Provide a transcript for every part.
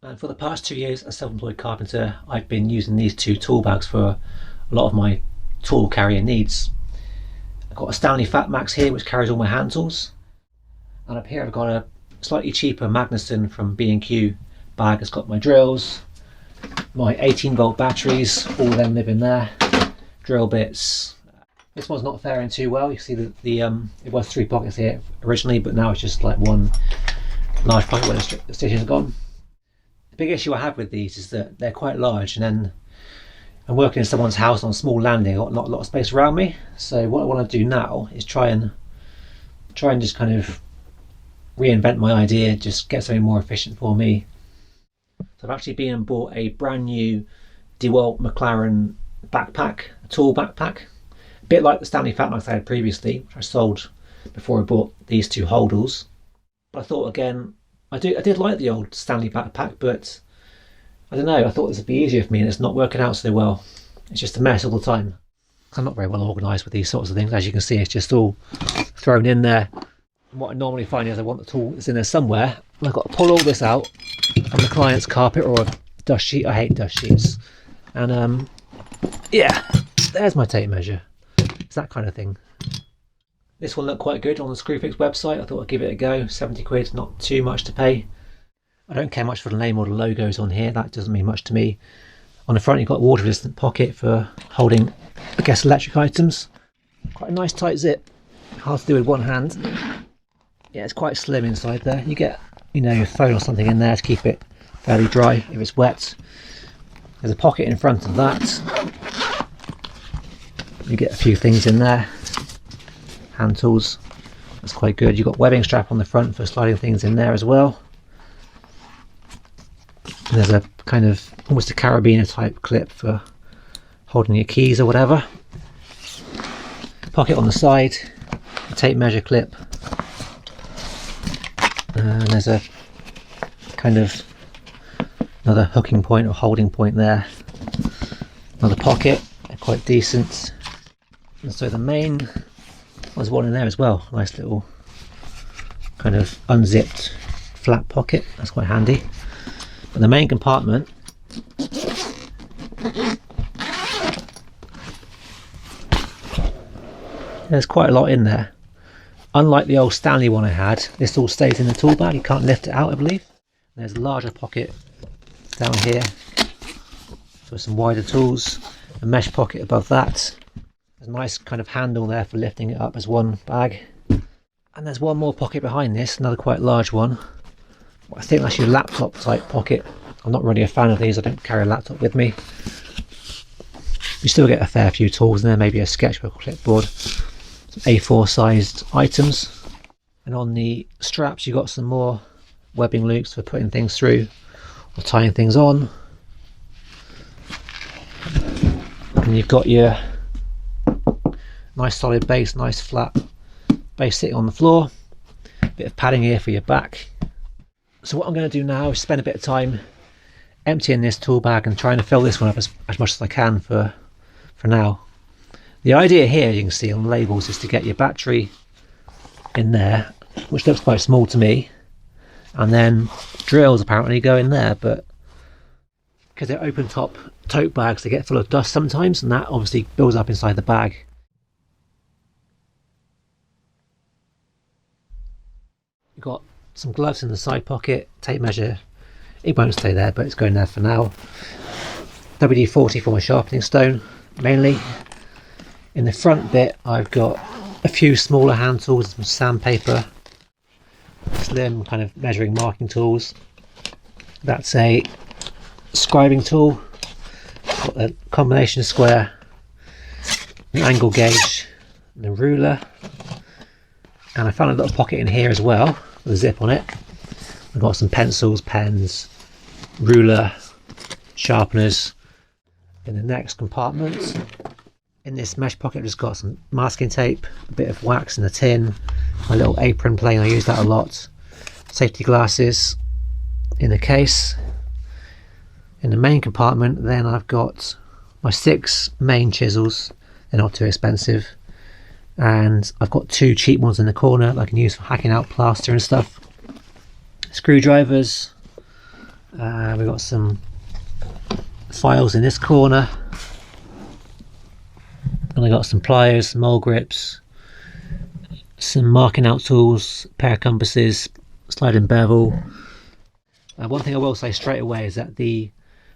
And for the past 2 years as a self-employed carpenter, I've been using these two tool bags for a lot of my tool carrying needs. I've got a Stanley Fatmax here which carries all my hand tools, and up here I've got a slightly cheaper Magnuson from B&Q bag. It's got my drills, my 18-volt batteries, all of them live in there, drill bits. This one's not faring too well. You see that it was 3 pockets here originally, but now it's just like one large pocket where the stitches are gone. The big issue I have with these is that they're quite large, and then I'm working in someone's house on a small landing. I've got not a lot of space around me, so what I want to do now is try and just kind of reinvent my idea, just get something more efficient for me. So I've actually been and bought a brand new DeWalt McLaren backpack, a tool backpack, a bit like the Stanley Fatmax I had previously, which I sold before I bought these two holdalls. But I thought again, I did like the old Stanley backpack, but I don't know, I thought this would be easier for me, and it's not working out so well. It's just a mess all the time. I'm not very well organised with these sorts of things. As you can see, it's just all thrown in there. And what I normally find is I want the tool that's in there somewhere, and I've got to pull all this out on the client's carpet or a dust sheet. I hate dust sheets. And yeah, there's my tape measure. It's that kind of thing. This one looked quite good on the Screwfix website. I thought I'd give it a go. 70 quid, not too much to pay. I don't care much for the name or the logos on here. That doesn't mean much to me. On the front you've got a water resistant pocket for holding, I guess, electric items. Quite a nice tight zip. Hard to do with one hand. Yeah, it's quite slim inside there. You get, your phone or something in there to keep it fairly dry if it's wet. There's a pocket in front of that. You get a few things in there. Hand tools, that's quite good. You've got webbing strap on the front for sliding things in there as well. And there's a kind of almost a carabiner type clip for holding your keys or whatever. Pocket on the side, a tape measure clip, and there's a kind of another hooking point or holding point there. Another pocket, they're quite decent. And so the main, there's one in there as well, nice little kind of unzipped flat pocket, that's quite handy. But the main compartment, there's quite a lot in there. Unlike the old Stanley one I had, this all stays in the tool bag, you can't lift it out, I believe. There's a larger pocket down here for some wider tools, a mesh pocket above that. There's a nice kind of handle there for lifting it up as one bag. And there's one more pocket behind this, another quite large one. I think that's your laptop type pocket. I'm not really a fan of these, I don't carry a laptop with me. You still get a fair few tools in there, maybe a sketchbook or clipboard. Some A4 sized items. And on the straps you've got some more webbing loops for putting things through or tying things on. And you've got your nice solid base, nice flat base sitting on the floor. Bit of padding here for your back. So what I'm going to do now is spend a bit of time emptying this tool bag and trying to fill this one up as much as I can for now. The idea here, you can see on the labels, is to get your battery in there, which looks quite small to me, and then drills apparently go in there, but because they're open top tote bags they get full of dust sometimes, and that obviously builds up inside the bag. You've got some gloves in the side pocket, tape measure, it won't stay there but it's going there for now. WD-40 for my sharpening stone mainly. In the front bit I've got a few smaller hand tools, some sandpaper, slim kind of measuring marking tools. That's a scribing tool, got a combination square, an angle gauge and a ruler. And I found a little pocket in here as well with a zip on it. I've got some pencils, pens, ruler, sharpeners. In the next compartment, in this mesh pocket, I've just got some masking tape, a bit of wax in a tin, my little apron plane, I use that a lot, safety glasses in the case. In the main compartment then I've got my 6 main chisels, they're not too expensive, and I've got 2 cheap ones in the corner that I can use for hacking out plaster and stuff, screwdrivers, We've got some files in this corner, and I got some pliers, some mole grips, some marking out tools, a pair of compasses, sliding bevel. One thing I will say straight away is that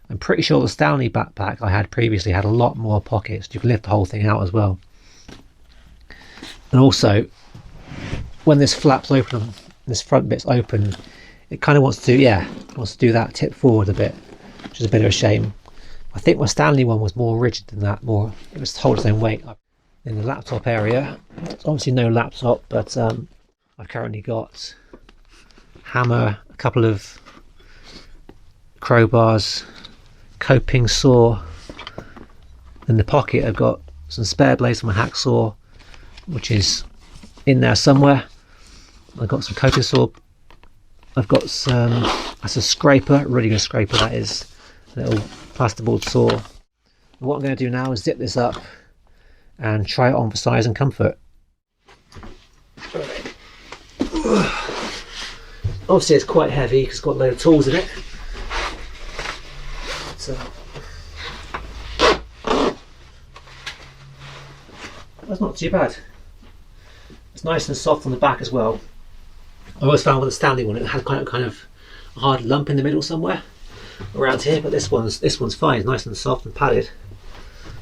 I'm pretty sure the Stanley backpack I had previously had a lot more pockets. You can lift the whole thing out as well. And also, when this flap's open, this front bit's open, it kind of wants to do that, tip forward a bit, which is a bit of a shame. I think my Stanley one was more rigid than that, it was to hold its own weight. In the laptop area, it's obviously no laptop, but I've currently got hammer, a couple of crowbars, coping saw. In the pocket I've got some spare blades for my hacksaw, which is in there somewhere. I've got some coping saw. I've got that's a scraper, really good scraper that is, a little plasterboard saw. And what I'm going to do now is zip this up and try it on for size and comfort. Obviously it's quite heavy because it's got a load of tools in it. So that's not too bad. It's nice and soft on the back as well. I always found with the Stanley one it had kind of a hard lump in the middle somewhere around here, but this one's fine. It's nice and soft and padded.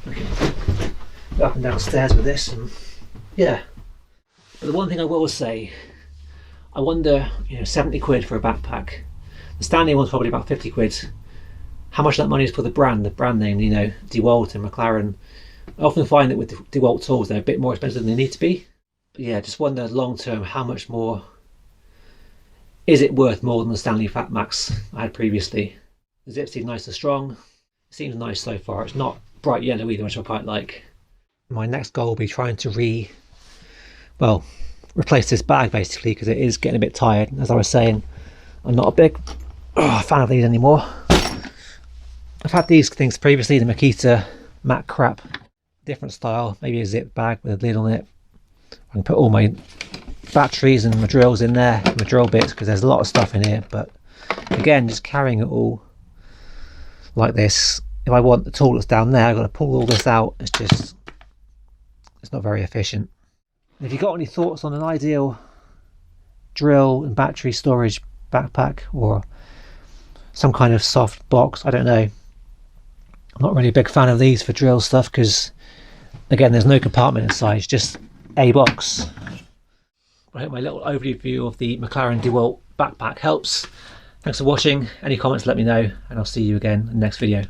Go up and down stairs with this, and yeah. But the one thing I will say, I wonder, 70 quid for a backpack. The Stanley one's probably about 50 quid. How much of that money is for the brand name, DeWalt and McLaren. I often find that with DeWalt tools they're a bit more expensive than they need to be. But yeah, just wonder long term how much more is it worth more than the Stanley Fatmax I had previously. The zip seems nice and strong. It seems nice so far. It's not bright yellow either, which I quite like. My next goal will be trying to replace this bag basically, because it is getting a bit tired. As I was saying, I'm not a big fan of these anymore. I've had these things previously, the Makita Mac Crap, different style, maybe a zip bag with a lid on it. I can put all my batteries and my drills in there, my drill bits, because there's a lot of stuff in here. But again, just carrying it all like this, if I want the tool that's down there, I've got to pull all this out. It's not very efficient. If you've got any thoughts on an ideal drill and battery storage backpack, or some kind of soft box, I don't know. I'm not really a big fan of these for drill stuff because, again, there's no compartment inside, it's just a box. I hope my little overview of the McLaren DeWalt backpack helps. Thanks for watching. Any comments, let me know, and I'll see you again in the next video.